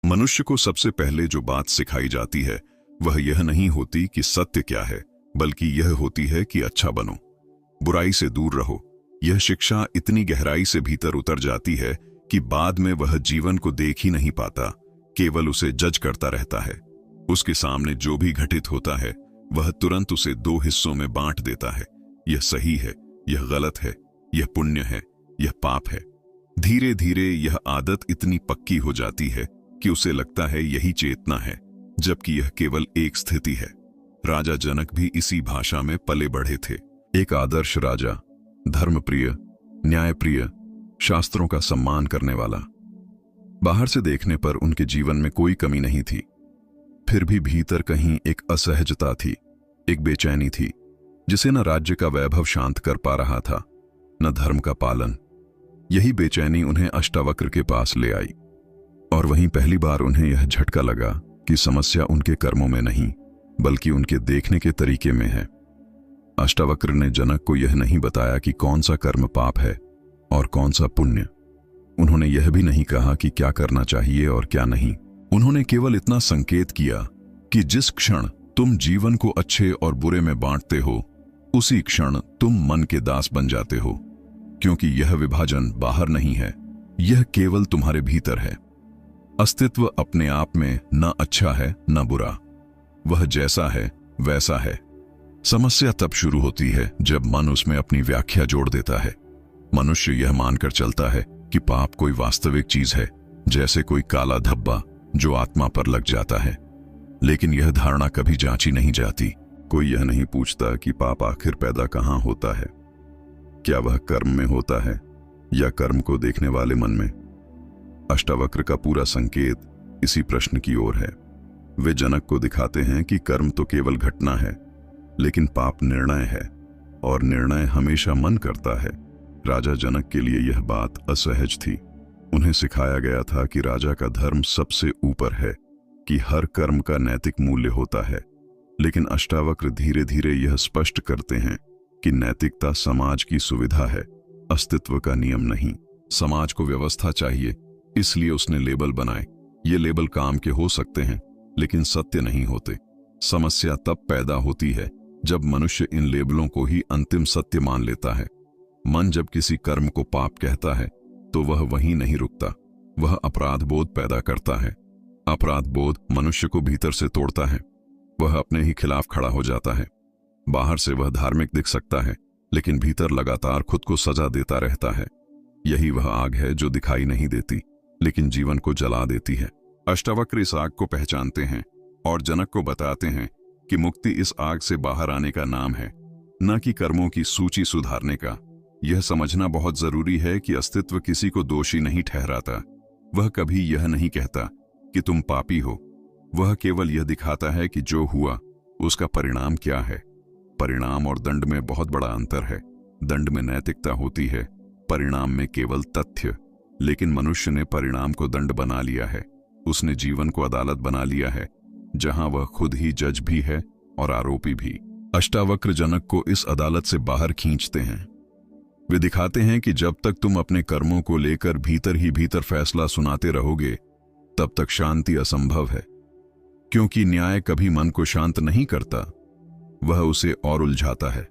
मनुष्य को सबसे पहले जो बात सिखाई जाती है वह यह नहीं होती कि सत्य क्या है, बल्कि यह होती है कि अच्छा बनो, बुराई से दूर रहो। यह शिक्षा इतनी गहराई से भीतर उतर जाती है कि बाद में वह जीवन को देख ही नहीं पाता, केवल उसे जज करता रहता है। उसके सामने जो भी घटित होता है वह तुरंत उसे दो हिस्सों में बांट देता है। यह सही है, यह गलत है, यह पुण्य है, यह पाप है। धीरे धीरे यह आदत इतनी पक्की हो जाती है कि उसे लगता है यही चेतना है, जबकि यह केवल एक स्थिति है। राजा जनक भी इसी भाषा में पले बढ़े थे। एक आदर्श राजा, धर्मप्रिय, न्यायप्रिय, शास्त्रों का सम्मान करने वाला। बाहर से देखने पर उनके जीवन में कोई कमी नहीं थी, फिर भी भीतर कहीं एक असहजता थी, एक बेचैनी थी, जिसे न राज्य का वैभव शांत कर पा रहा था, न धर्म का पालन। यही बेचैनी उन्हें अष्टावक्र के पास ले आई, और वहीं पहली बार उन्हें यह झटका लगा कि समस्या उनके कर्मों में नहीं, बल्कि उनके देखने के तरीके में है। अष्टावक्र ने जनक को यह नहीं बताया कि कौन सा कर्म पाप है और कौन सा पुण्य। उन्होंने यह भी नहीं कहा कि क्या करना चाहिए और क्या नहीं। उन्होंने केवल इतना संकेत किया कि जिस क्षण तुम जीवन को अच्छे और बुरे में बांटते हो, उसी क्षण तुम मन के दास बन जाते हो, क्योंकि यह विभाजन बाहर नहीं है, यह केवल तुम्हारे भीतर है। अस्तित्व अपने आप में न अच्छा है न बुरा, वह जैसा है वैसा है। समस्या तब शुरू होती है जब मन उसमें अपनी व्याख्या जोड़ देता है। मनुष्य यह मानकर चलता है कि पाप कोई वास्तविक चीज है, जैसे कोई काला धब्बा जो आत्मा पर लग जाता है। लेकिन यह धारणा कभी जांची नहीं जाती। कोई यह नहीं पूछता कि पाप आखिर पैदा कहां होता है, क्या वह कर्म में होता है या कर्म को देखने वाले मन में। अष्टावक्र का पूरा संकेत इसी प्रश्न की ओर है। वे जनक को दिखाते हैं कि कर्म तो केवल घटना है, लेकिन पाप निर्णय है, और निर्णय हमेशा मन करता है। राजा जनक के लिए यह बात असहज थी। उन्हें सिखाया गया था कि राजा का धर्म सबसे ऊपर है, कि हर कर्म का नैतिक मूल्य होता है। लेकिन अष्टावक्र धीरे धीरे यह स्पष्ट करते हैं कि नैतिकता समाज की सुविधा है, अस्तित्व का नियम नहीं। समाज को व्यवस्था चाहिए, इसलिए उसने लेबल बनाए। ये लेबल काम के हो सकते हैं, लेकिन सत्य नहीं होते। समस्या तब पैदा होती है जब मनुष्य इन लेबलों को ही अंतिम सत्य मान लेता है। मन जब किसी कर्म को पाप कहता है तो वह वहीं नहीं रुकता, वह अपराध बोध पैदा करता है। अपराध बोध मनुष्य को भीतर से तोड़ता है, वह अपने ही खिलाफ खड़ा हो जाता है। बाहर से वह धार्मिक दिख सकता है, लेकिन भीतर लगातार खुद को सजा देता रहता है। यही वह आग है जो दिखाई नहीं देती, लेकिन जीवन को जला देती है। अष्टावक्र इस आग को पहचानते हैं और जनक को बताते हैं कि मुक्ति इस आग से बाहर आने का नाम है, न कि कर्मों की सूची सुधारने का। यह समझना बहुत जरूरी है कि अस्तित्व किसी को दोषी नहीं ठहराता। वह कभी यह नहीं कहता कि तुम पापी हो, वह केवल यह दिखाता है कि जो हुआ उसका परिणाम क्या है। परिणाम और दंड में बहुत बड़ा अंतर है। दंड में नैतिकता होती है, परिणाम में केवल तथ्य। लेकिन मनुष्य ने परिणाम को दंड बना लिया है। उसने जीवन को अदालत बना लिया है, जहां वह खुद ही जज भी है और आरोपी भी। अष्टावक्र जनक को इस अदालत से बाहर खींचते हैं। वे दिखाते हैं कि जब तक तुम अपने कर्मों को लेकर भीतर ही भीतर फैसला सुनाते रहोगे, तब तक शांति असंभव है। क्योंकि न्याय कभी मन को शांत नहीं करता, वह उसे और उलझाता है।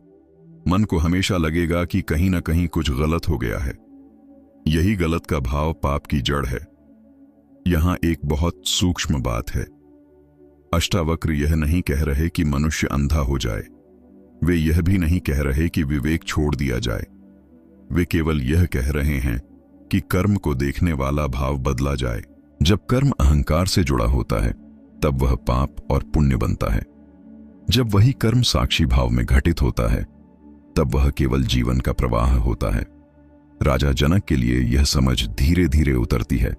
मन को हमेशा लगेगा कि कहीं ना कहीं कुछ गलत हो गया है। यही गलत का भाव पाप की जड़ है। यहां एक बहुत सूक्ष्म बात है। अष्टावक्र यह नहीं कह रहे कि मनुष्य अंधा हो जाए, वे यह भी नहीं कह रहे कि विवेक छोड़ दिया जाए। वे केवल यह कह रहे हैं कि कर्म को देखने वाला भाव बदला जाए। जब कर्म अहंकार से जुड़ा होता है, तब वह पाप और पुण्य बनता है। जब वही कर्म साक्षी भाव में घटित होता है, तब वह केवल जीवन का प्रवाह होता है। राजा जनक के लिए यह समझ धीरे धीरे उतरती है।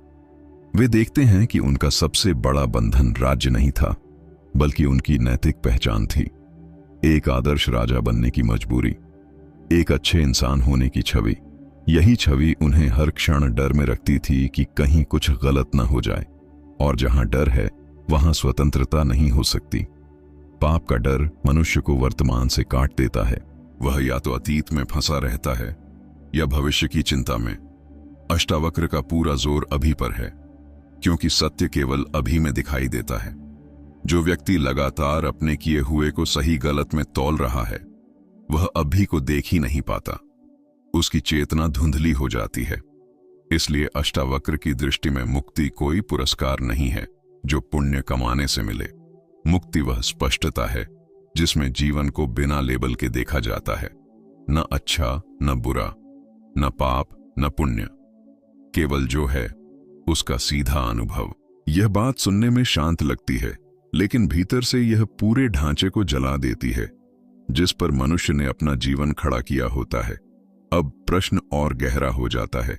वे देखते हैं कि उनका सबसे बड़ा बंधन राज्य नहीं था, बल्कि उनकी नैतिक पहचान थी। एक आदर्श राजा बनने की मजबूरी, एक अच्छे इंसान होने की छवि। यही छवि उन्हें हर क्षण डर में रखती थी कि कहीं कुछ गलत न हो जाए। और जहां डर है, वहां स्वतंत्रता नहीं हो सकती। पाप का डर मनुष्य को वर्तमान से काट देता है। वह या तो अतीत में फंसा रहता है या भविष्य की चिंता में। अष्टावक्र का पूरा जोर अभी पर है। क्योंकि सत्य केवल अभी में दिखाई देता है। जो व्यक्ति लगातार अपने किए हुए को सही गलत में तौल रहा है, वह अभी को देख ही नहीं पाता। उसकी चेतना धुंधली हो जाती है। इसलिए अष्टावक्र की दृष्टि में मुक्ति कोई पुरस्कार नहीं है जो पुण्य कमाने से मिले। मुक्ति वह स्पष्टता है जिसमें जीवन को बिना लेबल के देखा जाता है, न अच्छा न बुरा, न पाप न पुण्य, केवल जो है उसका सीधा अनुभव। यह बात सुनने में शांत लगती है, लेकिन भीतर से यह पूरे ढांचे को जला देती है जिस पर मनुष्य ने अपना जीवन खड़ा किया होता है। अब प्रश्न और गहरा हो जाता है।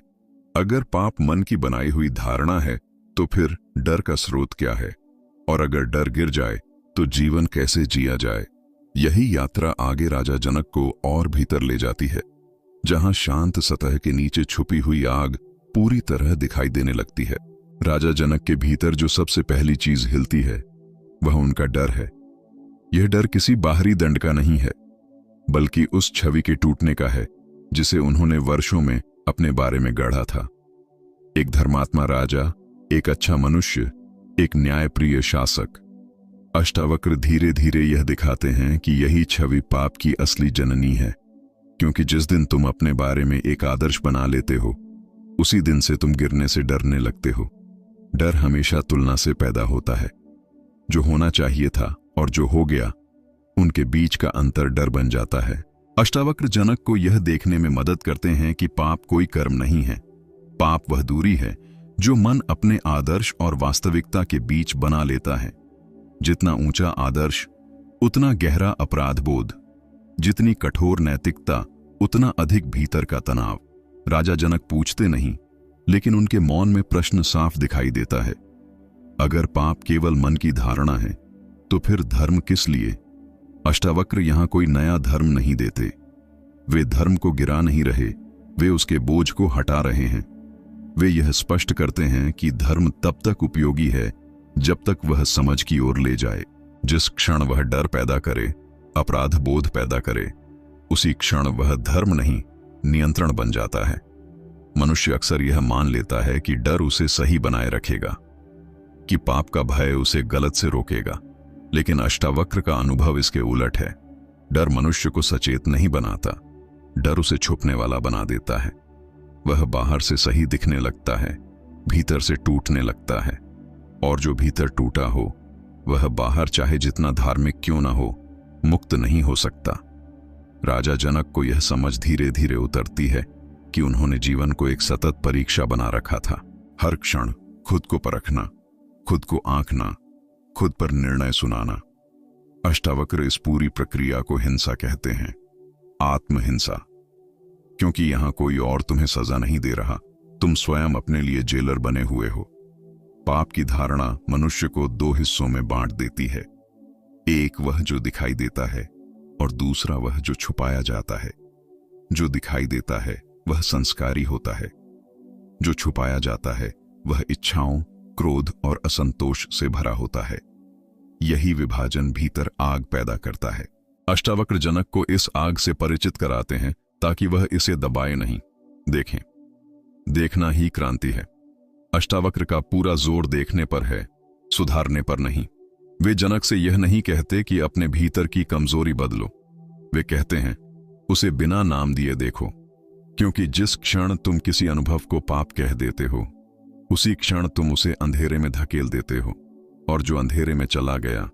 अगर पाप मन की बनाई हुई धारणा है तो फिर डर का स्रोत क्या है? और अगर डर गिर जाए तो जीवन कैसे जिया जाए? यही यात्रा आगे राजा जनक को और भीतर ले जाती है, जहां शांत सतह के नीचे छुपी हुई आग पूरी तरह दिखाई देने लगती है। राजा जनक के भीतर जो सबसे पहली चीज हिलती है वह उनका डर है। यह डर किसी बाहरी दंड का नहीं है, बल्कि उस छवि के टूटने का है जिसे उन्होंने वर्षों में अपने बारे में गढ़ा था। एक धर्मात्मा राजा, एक अच्छा मनुष्य, एक न्यायप्रिय शासक। अष्टावक्र धीरे धीरे यह दिखाते हैं कि यही छवि पाप की असली जननी है, क्योंकि जिस दिन तुम अपने बारे में एक आदर्श बना लेते हो, उसी दिन से तुम गिरने से डरने लगते हो। डर हमेशा तुलना से पैदा होता है। जो होना चाहिए था और जो हो गया, उनके बीच का अंतर डर बन जाता है। अष्टावक्र जनक को यह देखने में मदद करते हैं कि पाप कोई कर्म नहीं है। पाप वह दूरी है जो मन अपने आदर्श और वास्तविकता के बीच बना लेता है। जितना ऊंचा आदर्श, उतना गहरा अपराध बोध, जितनी कठोर नैतिकता, उतना अधिक भीतर का तनाव। राजा जनक पूछते नहीं, लेकिन उनके मौन में प्रश्न साफ दिखाई देता है। अगर पाप केवल मन की धारणा है, तो फिर धर्म किस लिए? अष्टावक्र यहां कोई नया धर्म नहीं देते। वे धर्म को गिरा नहीं रहे, वे उसके बोझ को हटा रहे हैं। वे यह स्पष्ट करते हैं कि धर्म तब तक उपयोगी है जब तक वह समझ की ओर ले जाए। जिस क्षण वह डर पैदा करे, अपराध बोध पैदा करे, उसी क्षण वह धर्म नहीं, नियंत्रण बन जाता है। मनुष्य अक्सर यह मान लेता है कि डर उसे सही बनाए रखेगा, कि पाप का भय उसे गलत से रोकेगा, लेकिन अष्टावक्र का अनुभव इसके उलट है। डर मनुष्य को सचेत नहीं बनाता, डर उसे छुपने वाला बना देता है। वह बाहर से सही दिखने लगता है, भीतर से टूटने लगता है, और जो भीतर टूटा हो वह बाहर चाहे जितना धार्मिक क्यों ना हो, मुक्त नहीं हो सकता। राजा जनक को यह समझ धीरे धीरे उतरती है कि उन्होंने जीवन को एक सतत परीक्षा बना रखा था। हर क्षण खुद को परखना, खुद को आंकना, खुद पर निर्णय सुनाना। अष्टावक्र इस पूरी प्रक्रिया को हिंसा कहते हैं, आत्महिंसा, क्योंकि यहां कोई और तुम्हें सजा नहीं दे रहा, तुम स्वयं अपने लिए जेलर बने हुए हो। पाप की धारणा मनुष्य को दो हिस्सों में बांट देती है, एक वह जो दिखाई देता है और दूसरा वह जो छुपाया जाता है। जो दिखाई देता है वह संस्कारी होता है, जो छुपाया जाता है वह इच्छाओं, क्रोध और असंतोष से भरा होता है। यही विभाजन भीतर आग पैदा करता है। अष्टावक्र जनक को इस आग से परिचित कराते हैं ताकि वह इसे दबाए नहीं। देखें, देखना ही क्रांति है। अष्टावक्र का पूरा जोर देखने पर है, सुधारने पर नहीं। वे जनक से यह नहीं कहते कि अपने भीतर की कमजोरी बदलो, वे कहते हैं उसे बिना नाम दिए देखो, क्योंकि जिस क्षण तुम किसी अनुभव को पाप कह देते हो, उसी क्षण तुम उसे अंधेरे में धकेल देते हो, और जो अंधेरे में चला गया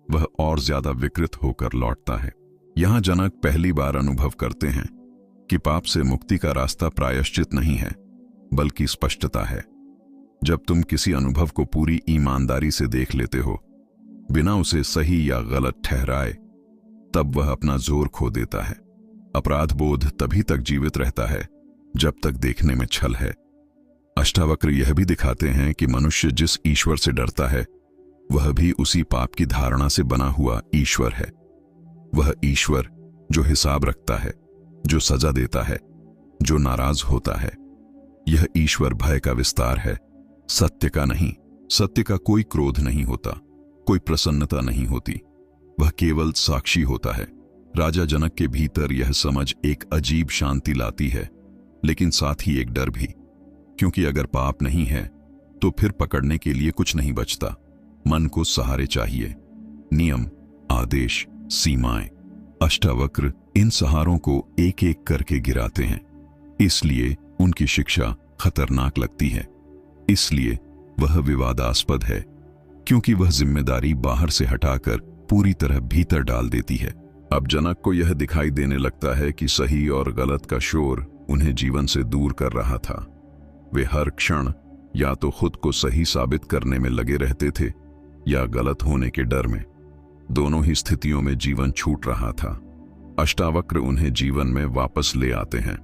वह और ज्यादा विकृत होकर लौटता है। यहां जनक पहली बार अनुभव करते हैं कि पाप से मुक्ति का रास्ता प्रायश्चित नहीं है, बल्कि स्पष्टता है। जब तुम किसी अनुभव को पूरी ईमानदारी से देख लेते हो, बिना उसे सही या गलत ठहराए, तब वह अपना जोर खो देता है। अपराध बोध तभी तक जीवित रहता है जब तक देखने में छल है। अष्टावक्र यह भी दिखाते हैं कि मनुष्य जिस ईश्वर से डरता है, वह भी उसी पाप की धारणा से बना हुआ ईश्वर है। वह ईश्वर जो हिसाब रखता है, जो सजा देता है, जो नाराज होता है। यह ईश्वर भय का विस्तार है, सत्य का नहीं। सत्य का कोई क्रोध नहीं होता, कोई प्रसन्नता नहीं होती, वह केवल साक्षी होता है। राजा जनक के भीतर यह समझ एक अजीब शांति लाती है, लेकिन साथ ही एक डर भी, क्योंकि अगर पाप नहीं है तो फिर पकड़ने के लिए कुछ नहीं बचता। मन को सहारे चाहिए, नियम, आदेश, सीमाएं। अष्टावक्र इन सहारों को एक एक करके गिराते हैं, इसलिए उनकी शिक्षा खतरनाक लगती है। इसलिए वह विवादास्पद है, क्योंकि वह जिम्मेदारी बाहर से हटाकर पूरी तरह भीतर डाल देती है। अब जनक को यह दिखाई देने लगता है कि सही और गलत का शोर उन्हें जीवन से दूर कर रहा था। वे हर क्षण या तो खुद को सही साबित करने में लगे रहते थे या गलत होने के डर में। दोनों ही स्थितियों में जीवन छूट रहा था। अष्टावक्र उन्हें जीवन में वापस ले आते हैं,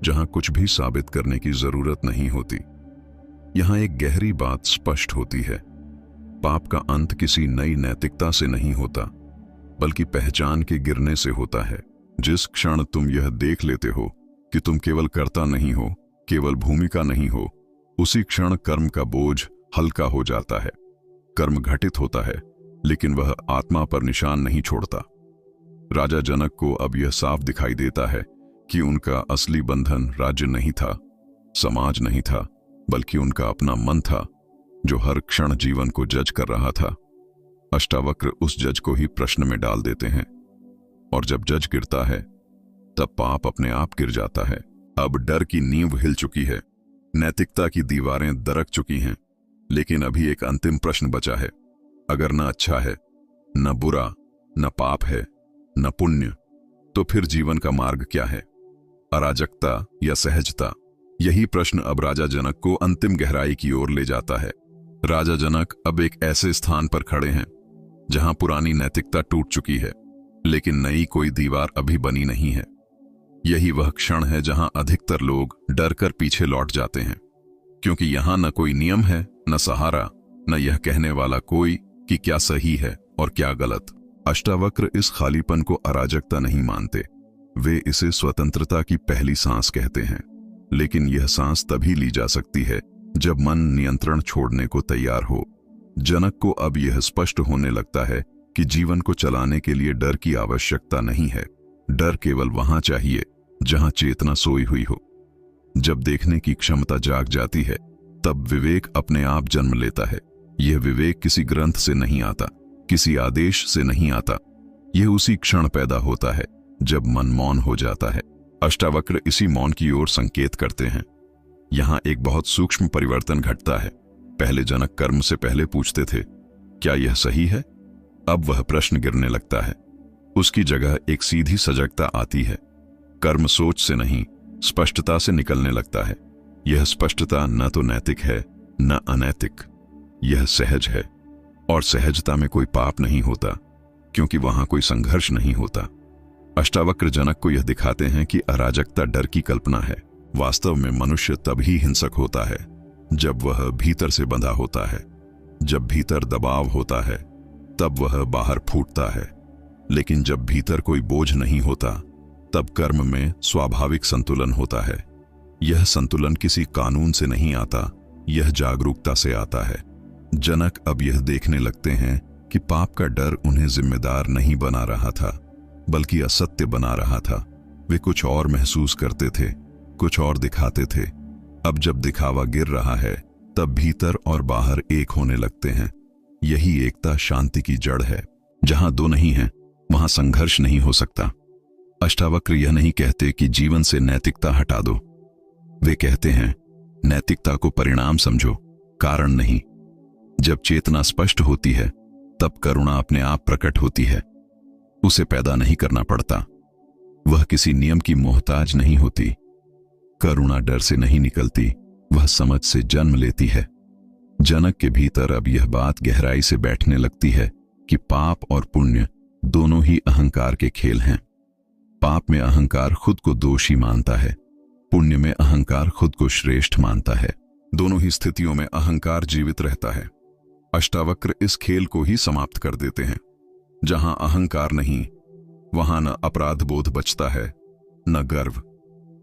जहां कुछ भी साबित करने की जरूरत नहीं होती। यहां एक गहरी बात स्पष्ट होती है। पाप का अंत किसी नई नैतिकता से नहीं होता, बल्कि पहचान के गिरने से होता है। जिस क्षण तुम यह देख लेते हो कि तुम केवल कर्ता नहीं हो, केवल भूमिका नहीं हो, उसी क्षण कर्म का बोझ हल्का हो जाता है। कर्म घटित होता है, लेकिन वह आत्मा पर निशान नहीं छोड़ता। राजा जनक को अब यह साफ दिखाई देता है कि उनका असली बंधन राज्य नहीं था, समाज नहीं था, बल्कि उनका अपना मन था, जो हर क्षण जीवन को जज कर रहा था। अष्टावक्र उस जज को ही प्रश्न में डाल देते हैं, और जब जज गिरता है तब पाप अपने आप गिर जाता है। अब डर की नींव हिल चुकी है, नैतिकता की दीवारें दरक चुकी हैं, लेकिन अभी एक अंतिम प्रश्न बचा है। अगर न अच्छा है, न बुरा, न पाप है, न पुण्य, तो फिर जीवन का मार्ग क्या है? अराजकता या सहजता? यही प्रश्न अब राजा जनक को अंतिम गहराई की ओर ले जाता है। राजा जनक अब एक ऐसे स्थान पर खड़े हैं जहां पुरानी नैतिकता टूट चुकी है, लेकिन नई कोई दीवार अभी बनी नहीं है। यही वह क्षण है जहां अधिकतर लोग डरकर पीछे लौट जाते हैं, क्योंकि यहां न कोई नियम है, न सहारा, न यह कहने वाला कोई कि क्या सही है और क्या गलत। अष्टावक्र इस खालीपन को अराजकता नहीं मानते, वे इसे स्वतंत्रता की पहली सांस कहते हैं। लेकिन यह सांस तभी ली जा सकती है जब मन नियंत्रण छोड़ने को तैयार हो। जनक को अब यह स्पष्ट होने लगता है कि जीवन को चलाने के लिए डर की आवश्यकता नहीं है। डर केवल वहां चाहिए जहां चेतना सोई हुई हो। जब देखने की क्षमता जाग जाती है, तब विवेक अपने आप जन्म लेता है। यह विवेक किसी ग्रंथ से नहीं आता, किसी आदेश से नहीं आता। यह उसी क्षण पैदा होता है जब मन मौन हो जाता है। अष्टावक्र इसी मौन की ओर संकेत करते हैं। यहां एक बहुत सूक्ष्म परिवर्तन घटता है। पहले जनक कर्म से पहले पूछते थे, क्या यह सही है? अब वह प्रश्न गिरने लगता है। उसकी जगह एक सीधी सजगता आती है। कर्म सोच से नहीं, स्पष्टता से निकलने लगता है। यह स्पष्टता न तो नैतिक है, न अनैतिक। यह सहज है, और सहजता में कोई पाप नहीं होता, क्योंकि वहां कोई संघर्ष नहीं होता। अष्टावक्र जनक को यह दिखाते हैं कि अराजकता डर की कल्पना है। वास्तव में मनुष्य तभी हिंसक होता है जब वह भीतर से बंधा होता है। जब भीतर दबाव होता है, तब वह बाहर फूटता है। लेकिन जब भीतर कोई बोझ नहीं होता, तब कर्म में स्वाभाविक संतुलन होता है। यह संतुलन किसी कानून से नहीं आता, यह जागरूकता से आता है। जनक अब यह देखने लगते हैं कि पाप का डर उन्हें जिम्मेदार नहीं बना रहा था, बल्कि असत्य बना रहा था। वे कुछ और महसूस करते थे, कुछ और दिखाते थे। अब जब दिखावा गिर रहा है, तब भीतर और बाहर एक होने लगते हैं। यही एकता शांति की जड़ है। जहां दो नहीं हैं, वहां संघर्ष नहीं हो सकता। अष्टावक्र यह नहीं कहते कि जीवन से नैतिकता हटा दो। वे कहते हैं, नैतिकता को परिणाम समझो, कारण नहीं। जब चेतना स्पष्ट होती है, तब करुणा अपने आप प्रकट होती है। उसे पैदा नहीं करना पड़ता। वह किसी नियम की मोहताज नहीं होती। करुणा डर से नहीं निकलती, वह समझ से जन्म लेती है। जनक के भीतर अब यह बात गहराई से बैठने लगती है कि पाप और पुण्य दोनों ही अहंकार के खेल हैं। पाप में अहंकार खुद को दोषी मानता है, पुण्य में अहंकार खुद को श्रेष्ठ मानता है। दोनों ही स्थितियों में अहंकार जीवित रहता है। अष्टावक्र इस खेल को ही समाप्त कर देते हैं। जहां अहंकार नहीं, वहां न अपराध बोध बचता है, न गर्व।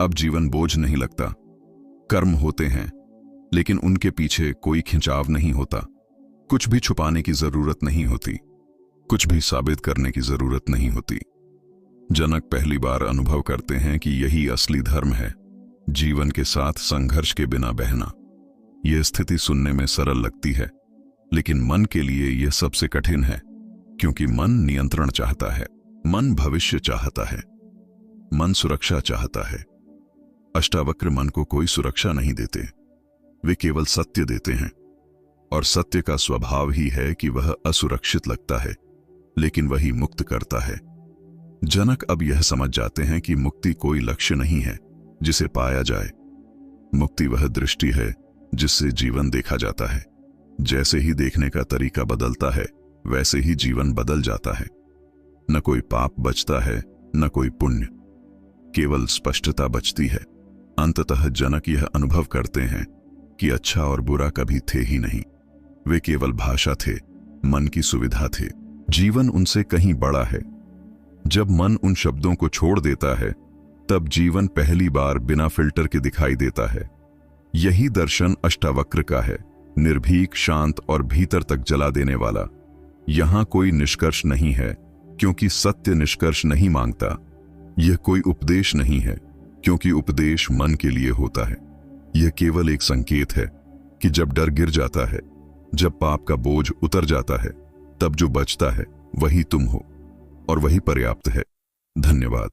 अब जीवन बोझ नहीं लगता। कर्म होते हैं, लेकिन उनके पीछे कोई खिंचाव नहीं होता। कुछ भी छुपाने की जरूरत नहीं होती, कुछ भी साबित करने की जरूरत नहीं होती। जनक पहली बार अनुभव करते हैं कि यही असली धर्म है, जीवन के साथ संघर्ष के बिना बहना। यह स्थिति सुनने में सरल लगती है, लेकिन मन के लिए यह सबसे कठिन है, क्योंकि मन नियंत्रण चाहता है, मन भविष्य चाहता है, मन सुरक्षा चाहता है। अष्टावक्र मन को कोई सुरक्षा नहीं देते, वे केवल सत्य देते हैं, और सत्य का स्वभाव ही है कि वह असुरक्षित लगता है, लेकिन वही मुक्त करता है। जनक अब यह समझ जाते हैं कि मुक्ति कोई लक्ष्य नहीं है जिसे पाया जाए। मुक्ति वह दृष्टि है जिससे जीवन देखा जाता है। जैसे ही देखने का तरीका बदलता है, वैसे ही जीवन बदल जाता है। न कोई पाप बचता है, न कोई पुण्य, केवल स्पष्टता बचती है। अंततः जनक यह अनुभव करते हैं कि अच्छा और बुरा कभी थे ही नहीं, वे केवल भाषा थे, मन की सुविधा थे। जीवन उनसे कहीं बड़ा है। जब मन उन शब्दों को छोड़ देता है, तब जीवन पहली बार बिना फिल्टर के दिखाई देता है। यही दर्शन अष्टावक्र का है, निर्भीक, शांत और भीतर तक जला देने वाला। यहां कोई निष्कर्ष नहीं है, क्योंकि सत्य निष्कर्ष नहीं मांगता। यह कोई उपदेश नहीं है, क्योंकि उपदेश मन के लिए होता है। यह केवल एक संकेत है कि जब डर गिर जाता है, जब पाप का बोझ उतर जाता है, तब जो बचता है वही तुम हो, और वही पर्याप्त है। धन्यवाद।